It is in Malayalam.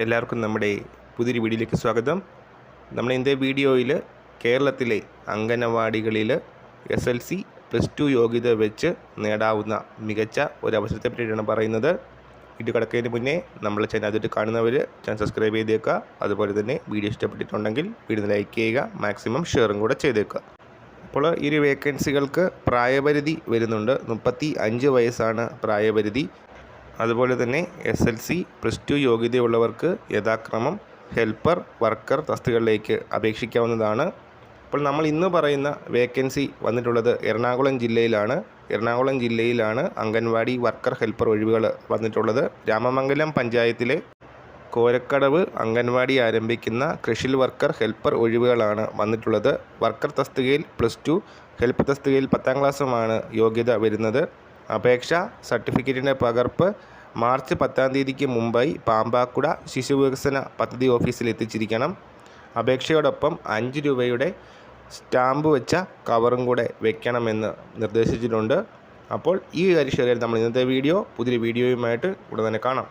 എല്ലാവർക്കും നമ്മുടെ പുതിയൊരു വീഡിയോയിലേക്ക് സ്വാഗതം. നമ്മൾ ഇന്നത്തെ വീഡിയോയിൽ കേരളത്തിലെ അംഗനവാടികളിൽ SLC +2 യോഗ്യത വെച്ച് നേടാവുന്ന മികച്ച ഒരു അവസരത്തെ പറ്റിയാണ് പറയുന്നത്. വീഡിയോ കിടക്കുന്നതിന് മുന്നേ നമ്മൾ ചാനൽ ആദ്യമായിട്ട് കാണുന്നവർ ചാനൽ സബ്സ്ക്രൈബ് ചെയ്തേക്കുക. അതുപോലെ തന്നെ വീഡിയോ ഇഷ്ടപ്പെട്ടിട്ടുണ്ടെങ്കിൽ വീഡിയോ ലൈക്ക് ചെയ്യുക, മാക്സിമം ഷെയറും കൂടെ ചെയ്തേക്കുക. അപ്പോൾ ഈ ഒരു വേക്കൻസികൾക്ക് പ്രായപരിധി വരുന്നുണ്ട്. 35 വയസ്സാണ് പ്രായപരിധി. അതുപോലെ തന്നെ SLC +2 യോഗ്യതയുള്ളവർക്ക് യഥാക്രമം ഹെൽപ്പർ, വർക്കർ തസ്തികകളിലേക്ക് അപേക്ഷിക്കാവുന്നതാണ്. അപ്പോൾ നമ്മൾ ഇന്ന് പറയുന്ന വേക്കൻസി വന്നിട്ടുള്ളത് എറണാകുളം ജില്ലയിലാണ് അംഗൻവാടി വർക്കർ ഹെൽപ്പർ ഒഴിവുകൾ വന്നിട്ടുള്ളത്. രാമമംഗലം പഞ്ചായത്തിലെ കോരക്കടവ് അംഗൻവാടി ആരംഭിക്കുന്ന കൃഷി വർക്കർ ഹെൽപ്പർ ഒഴിവുകളാണ് വന്നിട്ടുള്ളത്. വർക്കർ തസ്തികയിൽ +2, ഹെൽപ്പർ തസ്തികയിൽ 10ാം ക്ലാസ്സുമാണ് യോഗ്യത വരുന്നത്. അപേക്ഷ സർട്ടിഫിക്കറ്റിൻ്റെ പകർപ്പ് മാർച്ച് 10-ാം തീയതിക്ക് മുമ്പായി പാമ്പാക്കുട ശിശുവികസന പദ്ധതി ഓഫീസിൽ എത്തിച്ചിരിക്കണം. അപേക്ഷയോടൊപ്പം 5 രൂപയുടെ സ്റ്റാമ്പ് വെച്ച കവറും കൂടെ വെക്കണമെന്ന് നിർദ്ദേശിച്ചിട്ടുണ്ട്. അപ്പോൾ ഈ കാര്യം ഷെയർ ചെയ്ത് നമ്മൾ ഇന്നത്തെ വീഡിയോ പുതിയൊരു വീഡിയോയുമായിട്ട് ഉടൻ തന്നെ കാണാം.